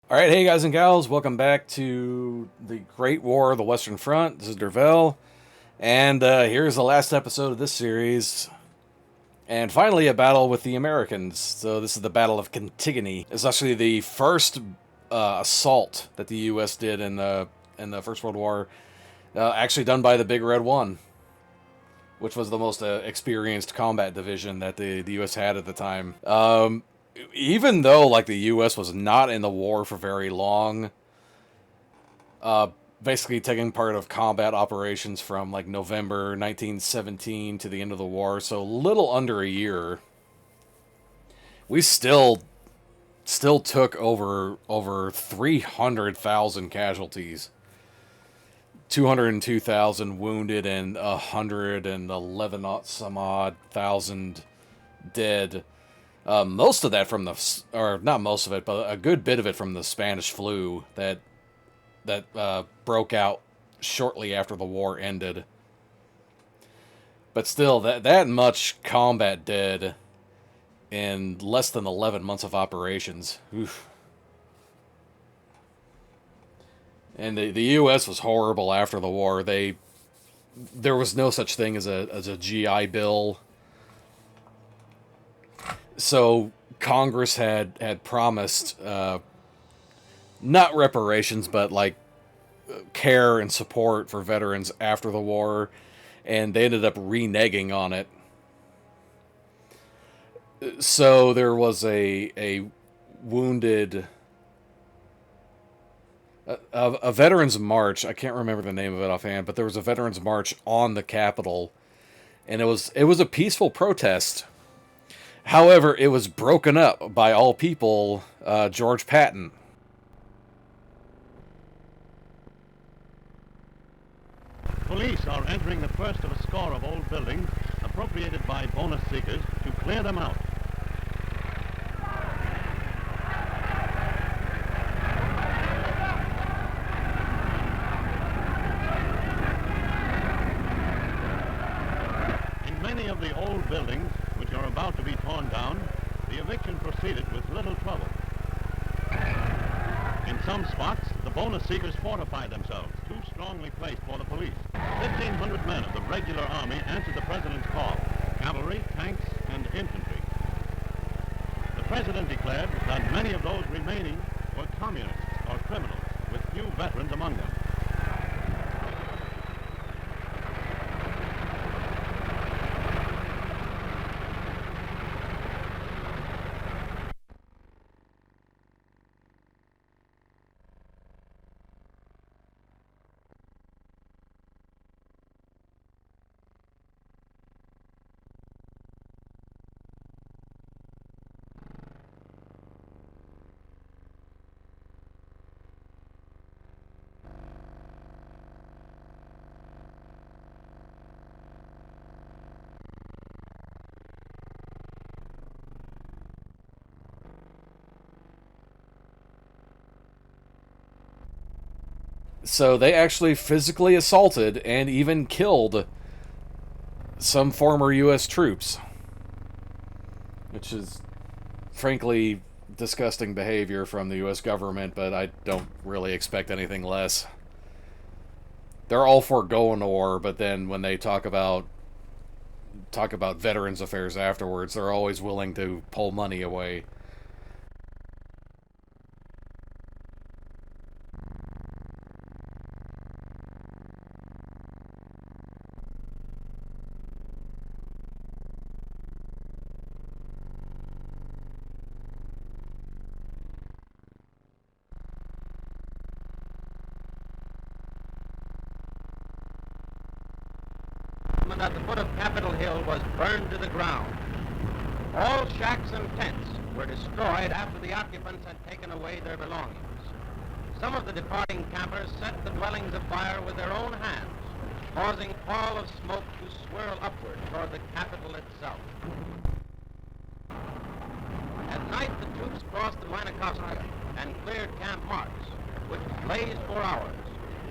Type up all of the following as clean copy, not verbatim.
All right, hey guys and gals, welcome back to the Great War of the Western Front. This is Dervel, and here's the last episode of this series. And finally, a battle with the Americans. So this is the Battle of Cantigny. It's actually the first assault that the U.S. did in the First World War, actually done by the Big Red One, which was the most experienced combat division that the U.S. had at the time. Even though like the U.S. was not in the war for very long, basically taking part of combat operations from like November 1917 to the end of the war, so little under a year, we still took over 300,000 casualties, 202,000 wounded, and 111 some odd thousand dead. Most of that from or not most of it, but a good bit of it from the Spanish flu that broke out shortly after the war ended. But still, that much combat dead in less than 11 months of operations. Oof. And the U.S. was horrible after the war. There was no such thing as a GI Bill. So Congress had promised not reparations, but like care and support for veterans after the war, and they ended up reneging on it. So there was a wounded a veterans march. I can't remember the name of it offhand, but there was a veterans march on the Capitol, and it was a peaceful protest. However, it was broken up by all people, George Patton. Police are entering the first of a score of old buildings appropriated by bonus seekers to clear them out. In many of the old buildings, which are about to be torn down, the eviction proceeded with little trouble. In some spots, the bonus seekers fortified themselves, too strongly placed for the police. 1,500 men of the regular army answered the president's call: cavalry, tanks, and infantry. The president declared that many of those remaining were communists or criminals, with few veterans among them. So they actually physically assaulted and even killed some former U.S. troops, which is frankly disgusting behavior from the U.S. government, but I don't really expect anything less. They're all for going to war, but then when they talk about veterans affairs afterwards, they're always willing to pull money away. At the foot of Capitol Hill was burned to the ground. All shacks and tents were destroyed after the occupants had taken away their belongings. Some of the departing campers set the dwellings afire with their own hands, causing a pall of smoke to swirl upward toward the Capitol itself. At night, the troops crossed the Anacostia and cleared Camp Marks, which blazed for hours,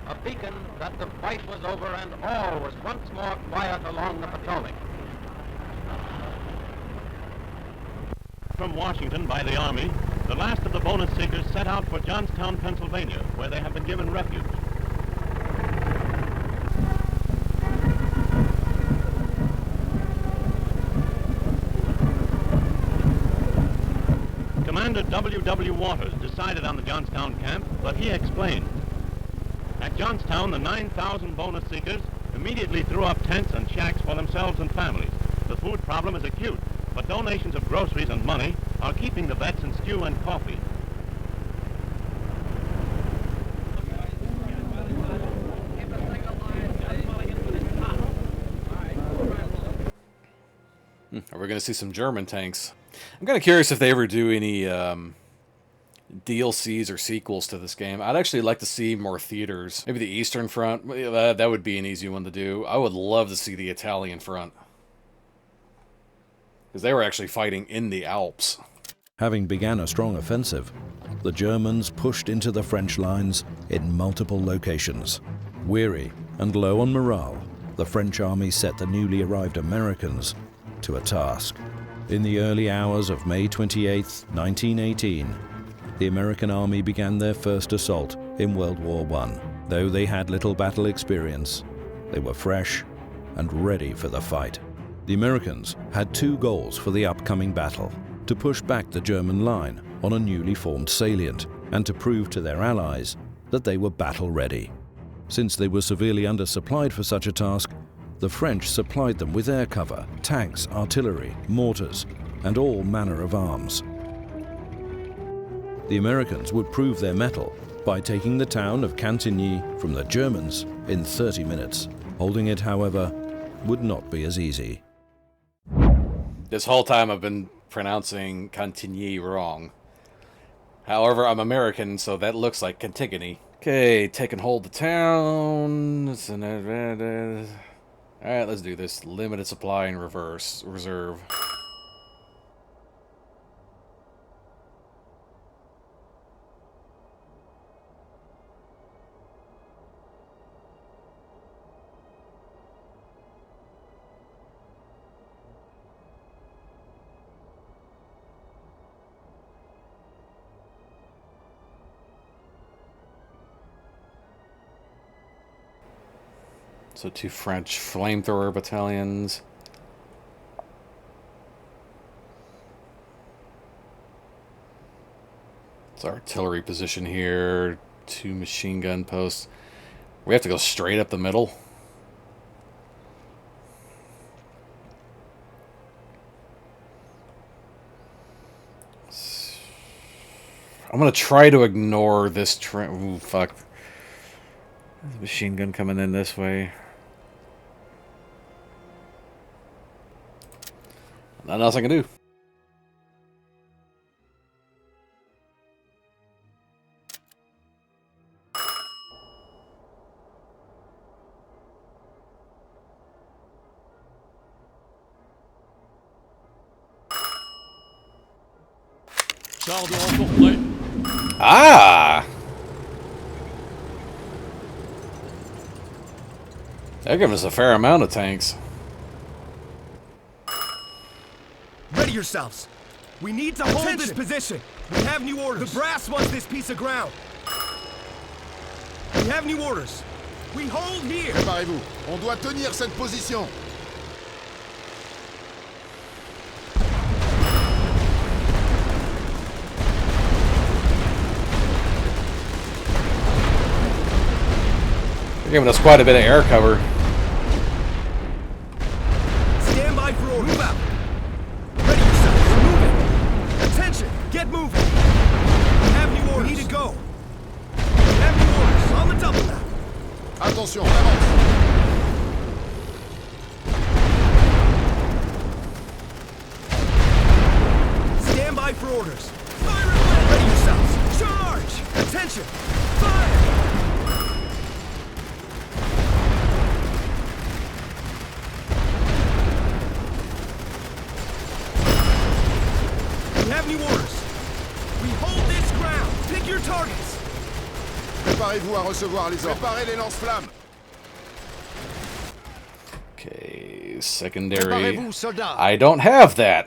a beacon that the fight was over and all was once more quiet along the Potomac. From Washington by the Army, The last of the bonus seekers set out for Johnstown, Pennsylvania, where they have been given refuge. Commander W. Waters decided on the Johnstown camp, but he explained. At Johnstown, the 9,000 bonus seekers immediately threw up tents and shacks for themselves and families. The food problem is acute, but donations of groceries and money are keeping the vets in stew and coffee. Are we going to see some German tanks? I'm kind of curious if they ever do any DLCs or sequels to this game. I'd actually like to see more theaters. Maybe the Eastern Front. That would be an easy one to do. I would love to see the Italian Front, because they were actually fighting in the Alps. Having begun a strong offensive, the Germans pushed into the French lines in multiple locations. Weary and low on morale, the French army set the newly arrived Americans to a task. In the early hours of May 28, 1918, the American army began their first assault in World War I. Though they had little battle experience, they were fresh and ready for the fight. The Americans had two goals for the upcoming battle: to push back the German line on a newly formed salient, and to prove to their allies that they were battle-ready. Since they were severely undersupplied for such a task, the French supplied them with air cover, tanks, artillery, mortars, and all manner of arms. The Americans would prove their mettle by taking the town of Cantigny from the Germans in 30 minutes. Holding it, however, would not be as easy. This whole time I've been pronouncing Cantigny wrong. However, I'm American, so that looks like Cantigny. Okay, take and hold the town. Alright, let's do this. Limited supply and reserve. So 2 French flamethrower battalions. It's artillery position here. 2 machine gun posts. We have to go straight up the middle. I'm gonna try to ignore this ooh, fuck. There's a machine gun coming in this way. Nothing else I can do. Ah! They're giving us a fair amount of tanks. Ready yourselves. We need to hold this position. We have new orders. The brass wants this piece of ground. We have new orders. We hold here. Préparez-vous. On doit tenir cette position. They're giving us quite a bit of air cover. Stand by for orders. Move out. Ready yourselves. Moving. Attention. Get moving. We have new orders. We need to go. We have new orders. On the double now. Attention, on avance. Stand by for orders. Fire away. Ready yourselves. Charge. Attention. Fire. We have new orders. We hold this ground. Pick your targets. Préparez-vous à recevoir les ordres. Préparez les lance-flammes. Okay, secondary. Préparez-vous, soldats. I don't have that.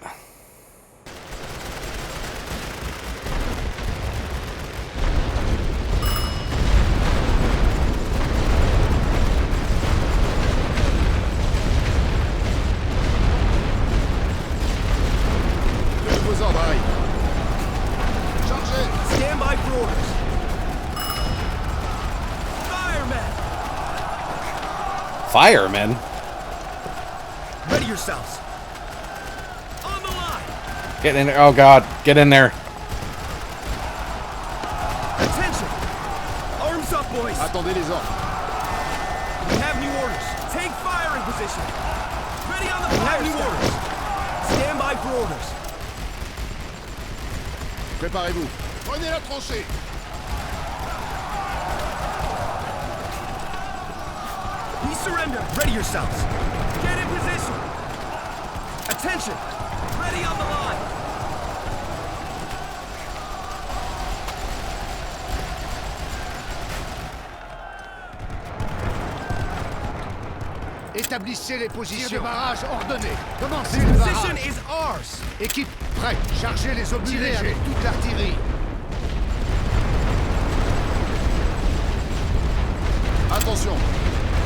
for orders. Firemen! Firemen? Ready yourselves. On the line! Get in there. Oh, God. Get in there. Attention! Arms up, boys! Attendez les ordres. We have new orders. Take firing position. Ready on the fire. We have new orders. Stand by for orders. Préparez-vous. Prenez la tranchée. We surrender. Ready yourselves. Get in position. Attention. Ready on the line. Établissez les positions de barrage ordonnées. Commencez This le position barrage. is ours. Équipe prête. Chargez les obus légers avec toute l'artillerie. Attention.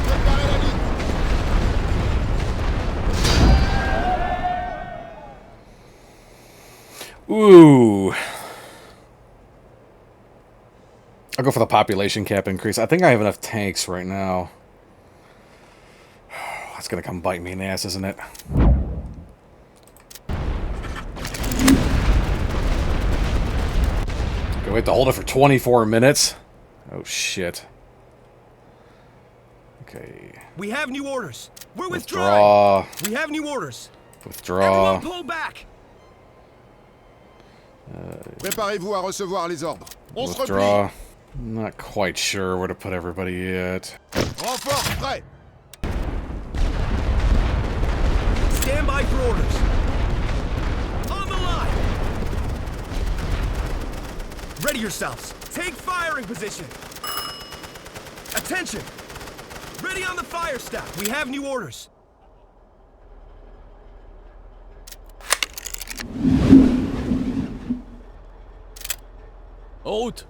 Préparez la ligne. Ooh. I'll go for the population cap increase. I think I have enough tanks right now. That's gonna come bite me in the ass, isn't it? Okay, we have to hold it for 24 minutes. Oh, shit. Okay. We have new orders. We're Withdraw. withdrawing. We have new orders. Withdraw. Everyone pull back. Préparez-vous à recevoir les ordres. On se Withdraw. replie. I'm not quite sure where to put everybody yet. Renfort prêt. Stand by for orders. On the line. Ready yourselves. Take firing position. Attention. Ready on the fire stack. We have new orders. Out.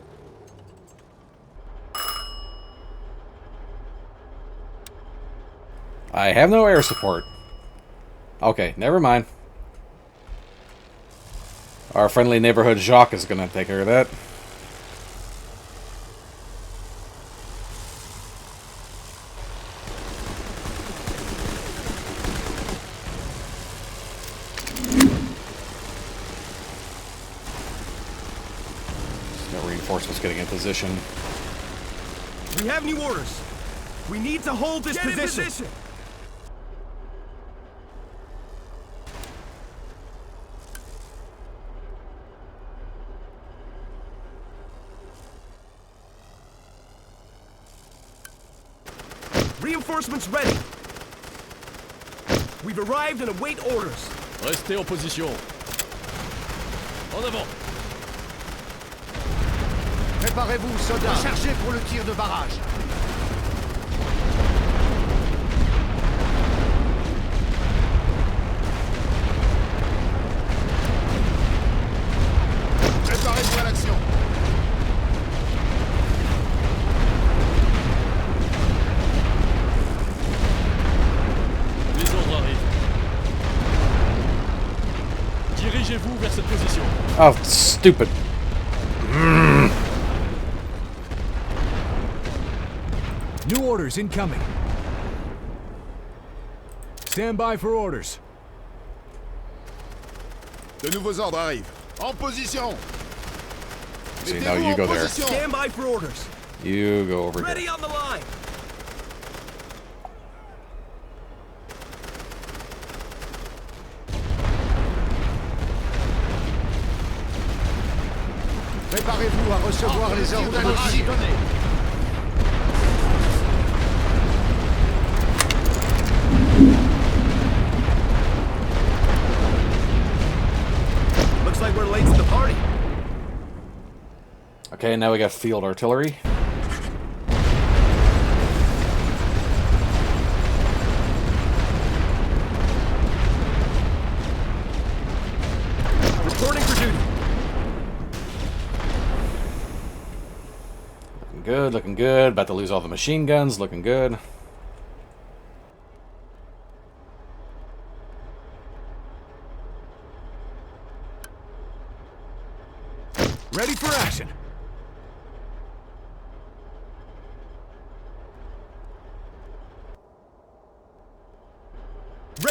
I have no air support. Okay, never mind. Our friendly neighborhood Jacques is gonna take care of that. No reinforcements getting in position. We have new orders. We need to hold this position. Reinforcements ready. We've arrived and await orders. Restez en position. En avant. Préparez-vous, soldats. Chargez pour le tir de barrage. Préparez-vous à l'action. Les ordres arrivent. Dirigez-vous vers cette position. Oh, stupid. New orders incoming. Stand by for orders. De nouveaux ordres arrivent. En position. See, now you en go there. position. Stand by for orders. You go over Ready here. on the line. Préparez-vous à recevoir les ordres de nos cibles. Looks like we're late to the party. Okay, now we got field artillery. Reporting for duty. Looking good, looking good. About to lose all the machine guns. Looking good. Ready for action.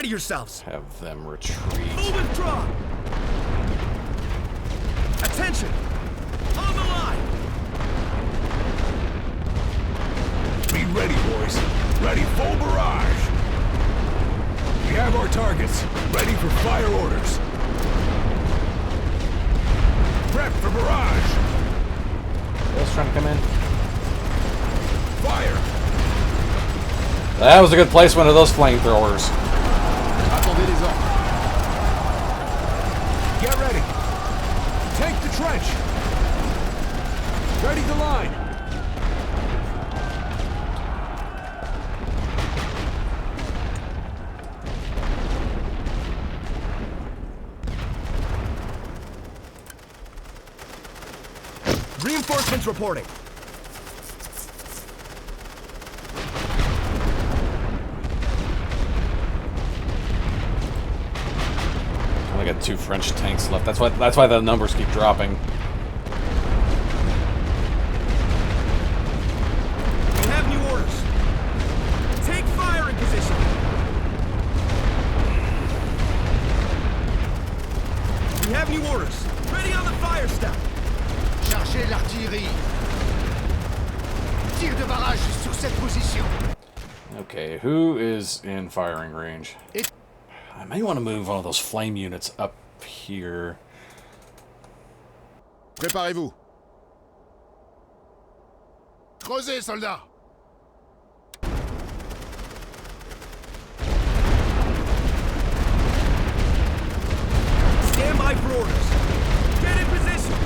Ready yourselves. Have them retreat. Full withdraw. Attention. On the line. Be ready, boys. Ready, full barrage. We have our targets. Ready for fire orders. Prep for barrage. Just trying to come in. Fire. That was a good placement of those flamethrowers. Attendez les ordres. Get ready. Take the trench. Ready the line. Reinforcements reporting. I got 2 French tanks left. That's why the numbers keep dropping. We have new orders. Take firing position. We have new orders. Ready on the fire step. Chargez l'artillerie. Tir de barrage sur cette position. Okay, who is in firing range? I may want to move one of those flame units up here. Préparez-vous. Creusez, soldats. Stand by for orders. Get in position.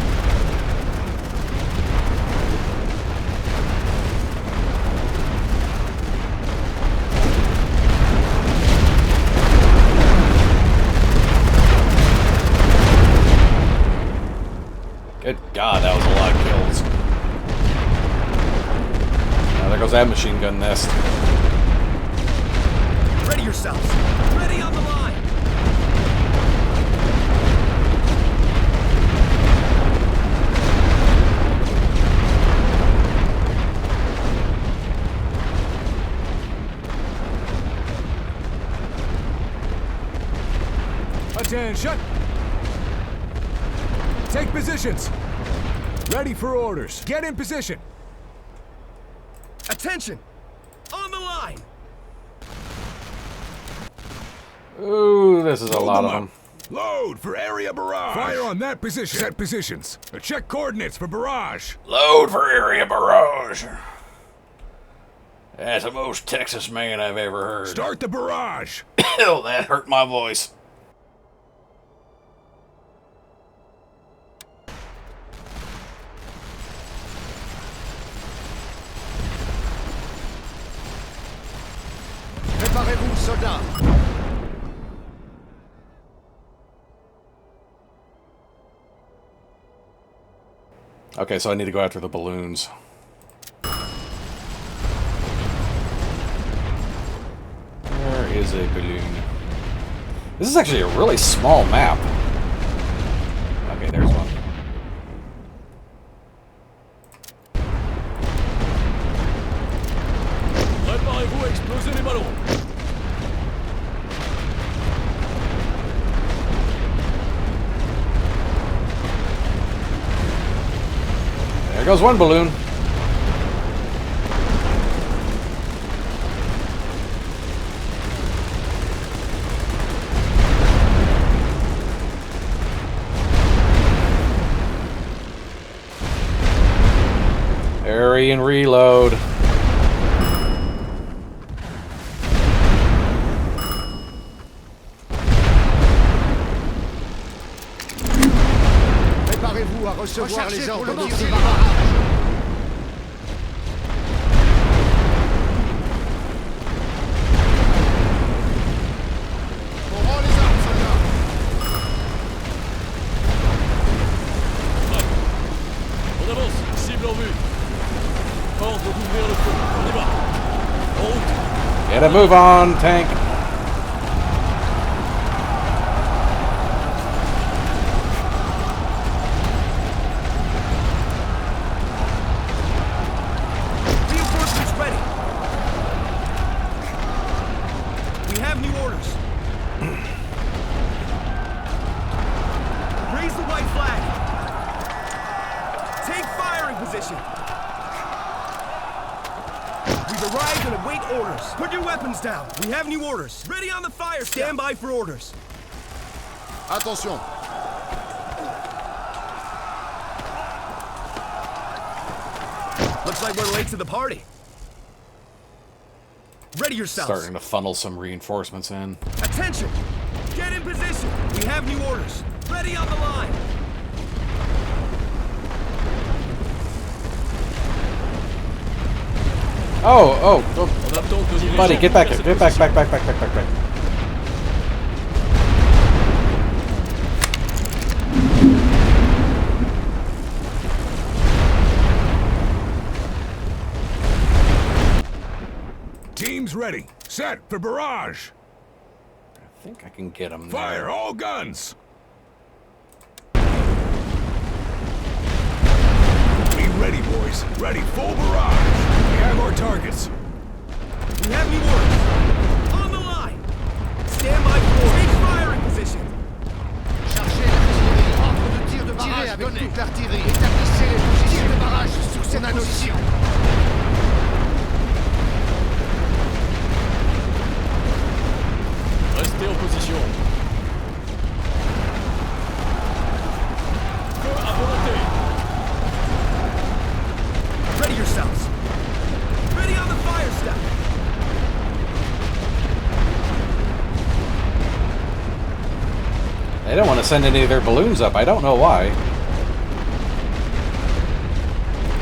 Good God, that was a lot of kills. Now there goes that machine gun nest. Ready yourselves. Ready on the line. Attention. Take positions. Ready for orders. Get in position. Attention. On the line. Ooh, this is a lot of them. Load for area barrage. Fire on that position. Set positions. Check coordinates for barrage. Load for area barrage. That's the most Texas man I've ever heard. Start the barrage. Oh, that hurt my voice. Préparez-vous, soldats. Okay, so I need to go after the balloons. Where is a balloon? This is actually a really small map. Okay, there's one. Préparez-vous à exploser les ballons. There goes one balloon. Hurry and reload. Préparez-vous à recevoir les ordres de tir. On rend les armes, soldats. On avance, cible en vue. Ordre d'ouvrir le feu. On y va. En route. Get a move on, tank. Reinforcements ready. We have new orders. position. We've arrived and await orders. Put your weapons down. We have new orders. Ready on the fire. Stand by for orders. Attention. Looks like we're late to the party. Ready yourselves. Starting to funnel some reinforcements in. Attention! Get in position. We have new orders. Ready on the line. Oh, On attend que nos buddy, dirigeants get back vers here. cette Get back. position. Teams ready. Set for barrage. I think I can get him. Fire all guns. Be ready, boys. Ready, full barrage. We have our targets. We have new orders. On the line. Stand by for orders. Take firing position. Chargez l'artillerie. Ordre de tir de barrage donné. Toute l'artillerie. Établissez les positions de barrage sur cette position. Restez en position. Feu à volonté. Ready yourselves. Ready on the fire step. They don't want to send any of their balloons up. I don't know why.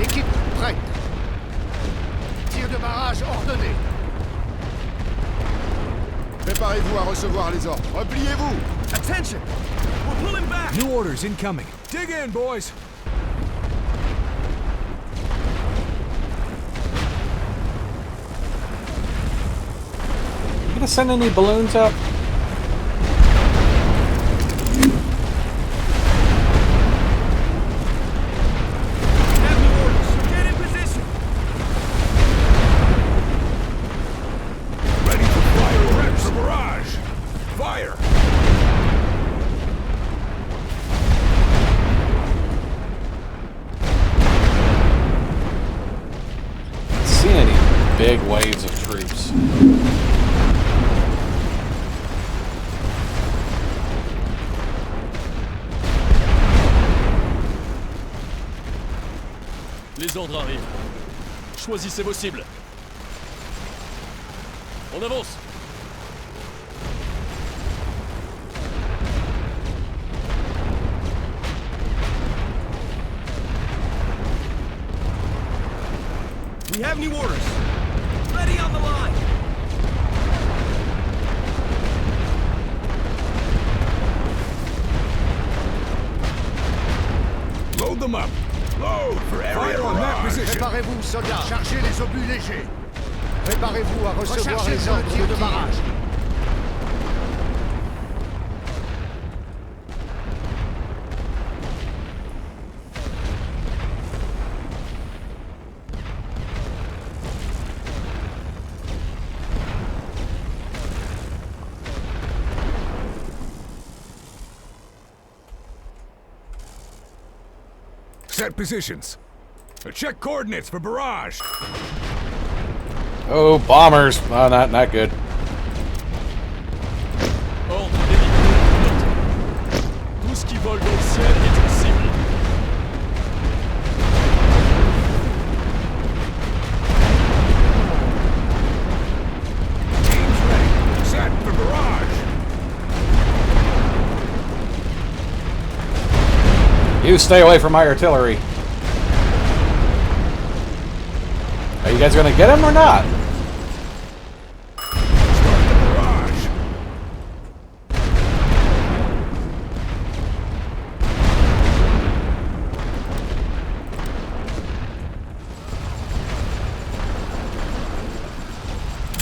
Équipe prête. Tir de barrage ordonné. Préparez-vous à recevoir les ordres. Repliez-vous. Attention. We're pulling back. New orders incoming. Dig in, boys. You gonna send any balloons up? Have new orders. Get in position. Ready for fire. Ready for barrage. Fire. See any big waves of troops? Les ordres arrivent. Choisissez vos cibles. On avance. We have new orders. Ready on the line. Load them up. Load for area on that position. Préparez-vous, soldats. Chargez les obus légers. Préparez-vous à recevoir les ordres de barrage. Set positions. Check coordinates for barrage. Oh, bombers! Oh, not good. Ordre délivré. Tout ce qui vole dans le ciel est une cible. Teams ready. Set for barrage. You stay away from my artillery. Are you guys gonna get him or not? Start the barrage.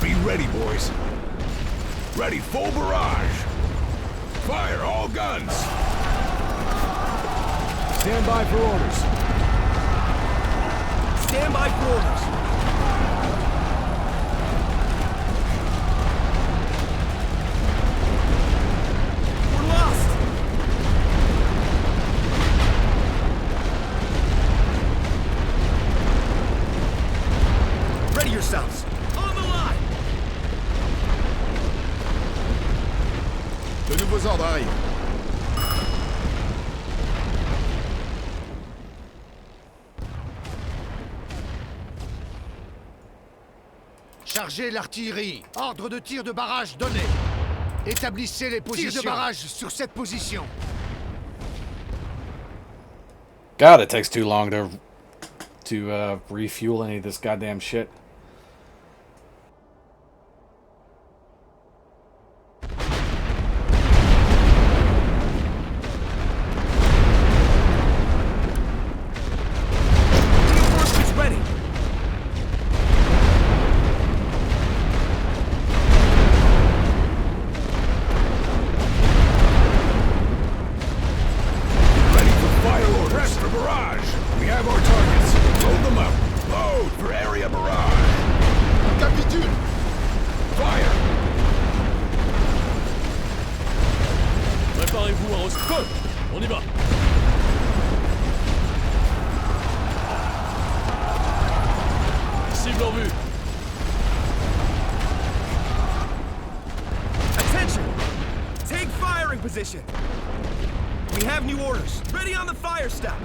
Be ready, boys. Ready, full barrage. Fire all guns. Stand by for orders. Stand by for orders. We're lost. Chargez l'artillerie. Ordre de tir de barrage donné. Établissez les positions. Tir de barrage sur cette position. God, it takes too long to refuel any of this goddamn shit. Reinforcements ready. Ready for fire orders. Press for barrage. We have our targets. Load them up. Load for area barrage. Capitule. Fire. Préparez-vous à feu. On y va. Cible en vue. Attention! Take firing position. We have new orders. Ready on the fire step.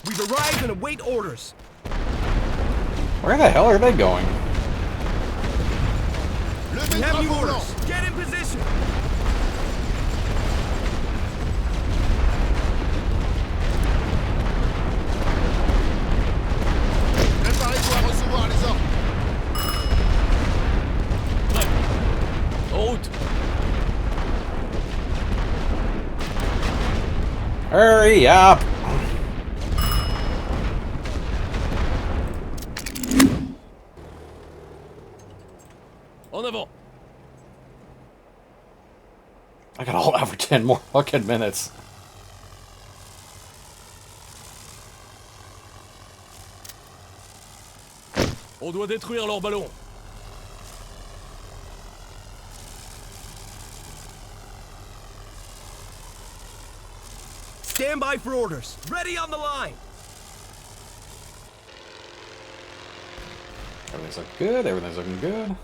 We've arrived and await orders. Where the hell are they going? Levez We le have new drapeau blanc. orders. Get in position. Préparez-vous à recevoir les ordres. Prêt. En route. Hurry up! En avant. I gotta hold out for 10 more fucking minutes. On doit détruire leur ballon. Stand by for orders. Ready on the line. Everything's looking good. Everything's looking good.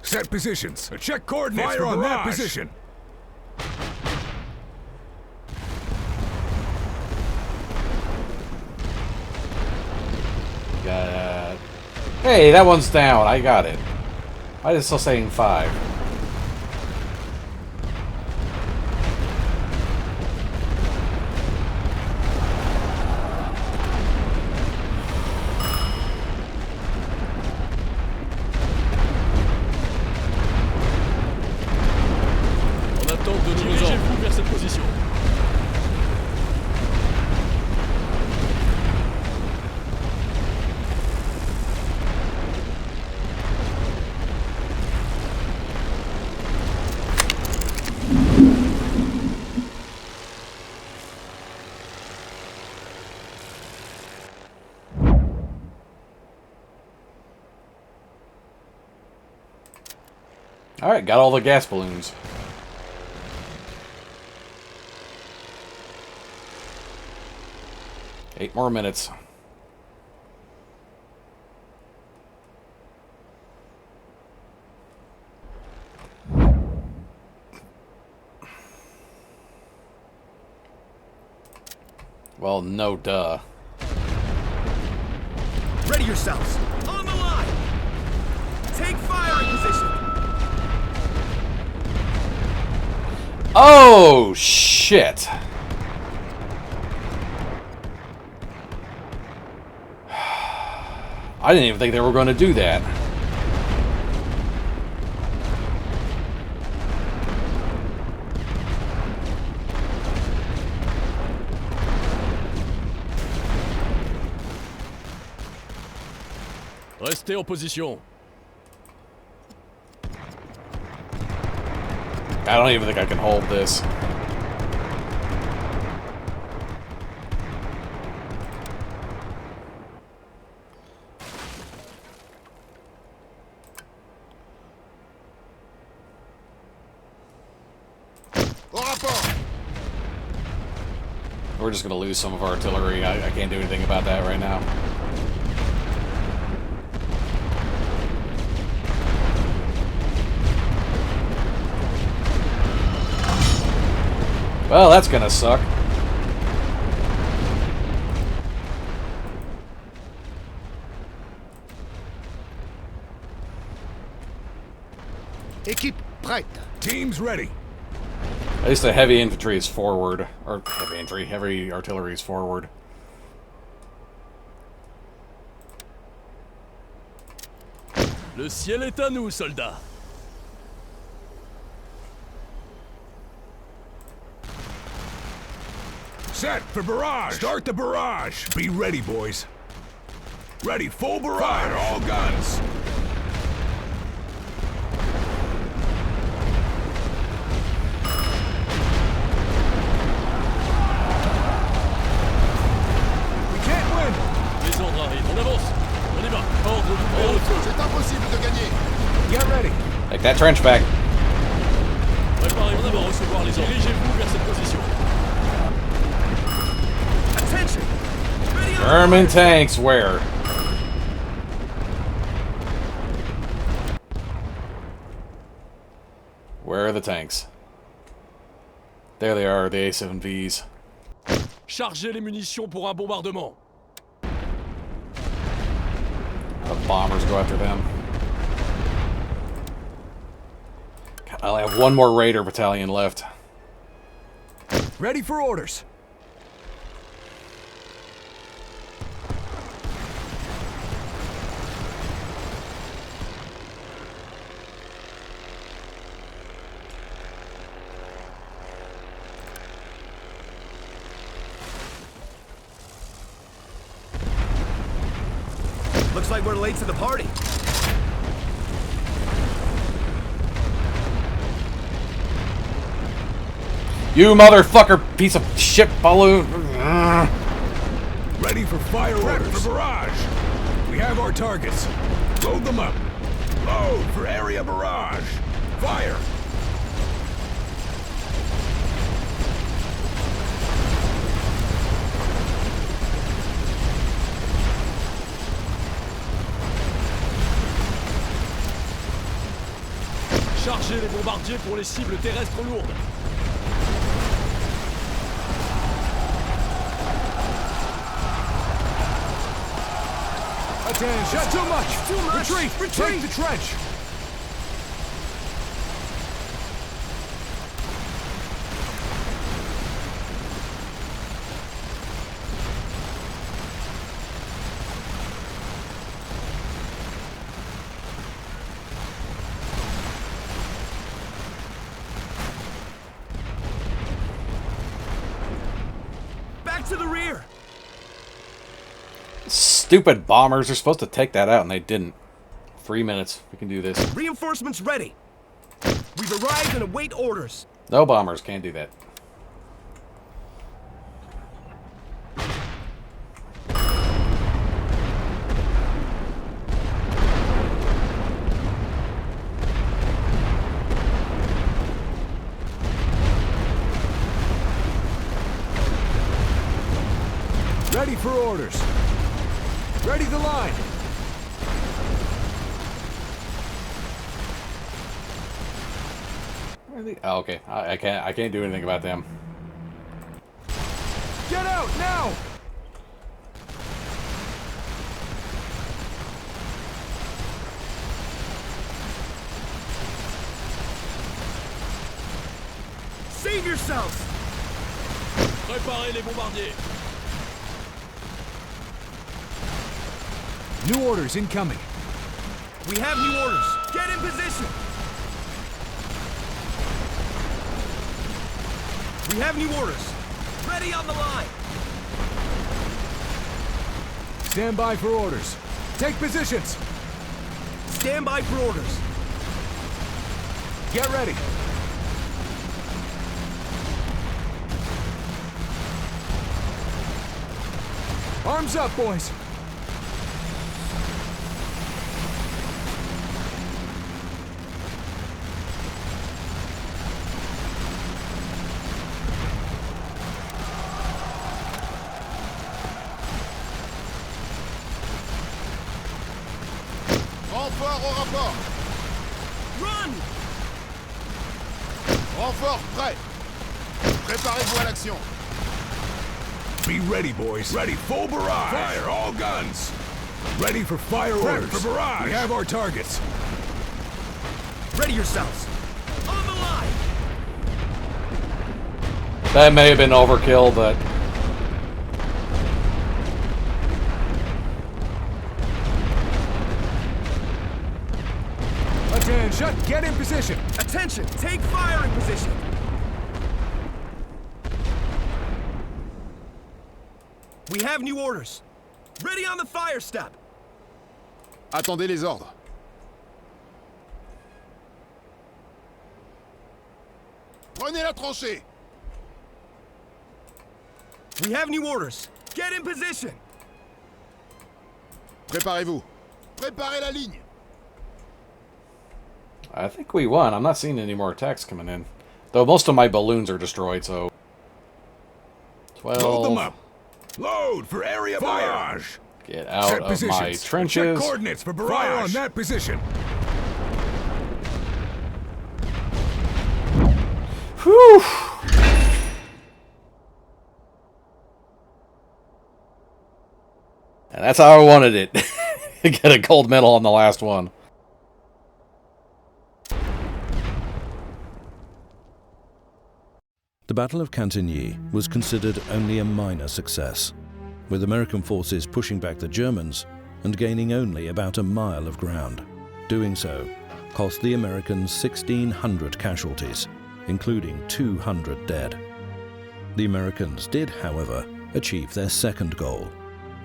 Set positions. Check coordinates. Fire for on that barrage. position. Got. Hey, that one's down. I got it. I was still saying 5. En attente de nouveaux ordres. Dirigez-vous vers cette position. Alright, got all the gas balloons. Eight more minutes. Well, no duh. Ready yourselves. On the line. Take firing position. Oh, shit. I didn't even think they were going to do that. Restez en position. I don't even think I can hold this. Au rapport. We're just going to lose some of our artillery. I can't do anything about that right now. Well, that's gonna suck. Équipe prête. Teams ready. At least the heavy infantry is forward. Or heavy infantry, heavy artillery is forward. Le ciel est à nous, soldats. Set for barrage. Start the barrage. Be ready, boys. Ready, full barrage. Fire all guns. We can't win. Les ordres arrivent. On avance. On y va. Ordre d'ouvrir le feu. C'est impossible de gagner. Get ready. Take that trench back. Préparez-vous à recevoir les ordres. Dirigez-vous vers cette position. Attention! Ready on German tanks, where? Where are the tanks? There they are, the A7Vs. Chargez les munitions pour un bombardement. The bombers go after them. God, I only have one more Raider battalion left. Ready for orders. Looks like we're late to the party. You motherfucker piece of shit balloon! Ready for fire orders. For barrage. We have our targets. Load them up. Load for area barrage. Fire. Chargez les bombardiers pour les cibles terrestres lourdes. Attention. That's too much. Too much. Retreat. Retreat. Take the trench. Back to the rear. Stupid bombers are supposed to take that out, and they didn't. 3 minutes. We can do this. Reinforcements ready. We've arrived and await orders. No bombers. Can't do that. Ready for orders. Ready the line. Oh, okay. I can't do anything about them. Get out now. Save yourselves. Préparez les bombardiers. New orders incoming. We have new orders. Get in position. We have new orders. Ready on the line. Stand by for orders. Take positions. Stand by for orders. Get ready. Arms up, boys. Renfort au rapport. Run! Renfort prêt. Préparez-vous à l'action. Be ready, boys. Ready, full barrage. Fire all guns. Ready for fire orders. For barrage. We have our targets. Ready yourselves. On the line. That may have been overkill, but Attention, get in position. Attention, take firing position. We have new orders. Ready on the fire step. Attendez les ordres. Prenez la tranchée. We have new orders. Get in position. Préparez-vous. Préparez la ligne. I think we won. I'm not seeing any more attacks coming in. Though most of my balloons are destroyed, so... 12... Load them up. Load for area barrage. Get out of my trenches. Check coordinates for barrage. Fire on that position. Whew! And that's how I wanted it. Get a gold medal on the last one. The Battle of Cantigny was considered only a minor success, with American forces pushing back the Germans and gaining only about a mile of ground. Doing so cost the Americans 1,600 casualties, including 200 dead. The Americans did, however, achieve their second goal.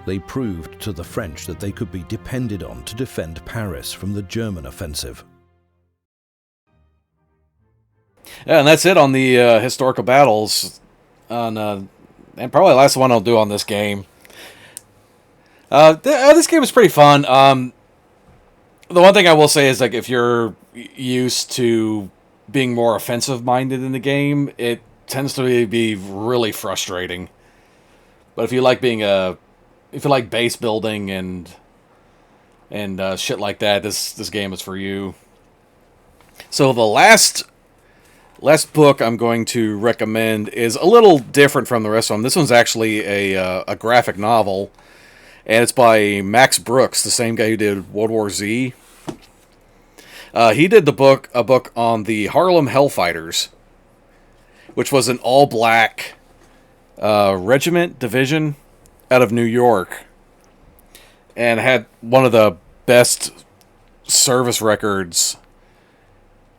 They proved to the French that they could be depended on to defend Paris from the German offensive. Yeah, and that's it on the historical battles. And probably the last one I'll do on this game. This game is pretty fun. The one thing I will say is, like, if you're used to being more offensive-minded in the game, it tends to be really frustrating. But if you like if you like base building and shit like that, this game is for you. So the last book I'm going to recommend is a little different from the rest of them. This one's actually a graphic novel, and it's by Max Brooks, the same guy who did World War Z. He did a book on the Harlem Hellfighters, which was an all-black division out of New York, and had one of the best service records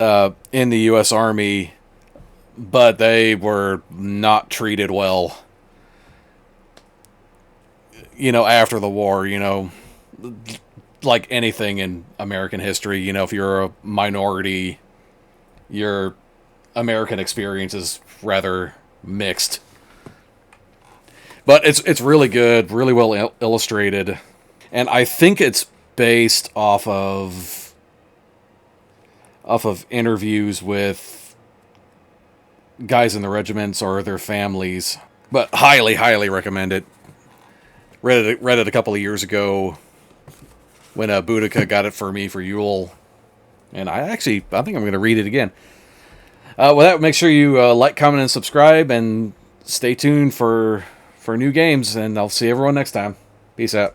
in the U.S. Army, but they were not treated well, after the war, like anything in American history, if you're a minority, your American experience is rather mixed. But it's really good, really well illustrated, and I think it's based off of interviews with guys in the regiments or their families. But highly, highly recommend it. Read it a couple of years ago when Boudica got it for me for Yule, and I think I'm going to read it again. With that, make sure you like, comment, and subscribe, and stay tuned for new games, and I'll see everyone next time. Peace out.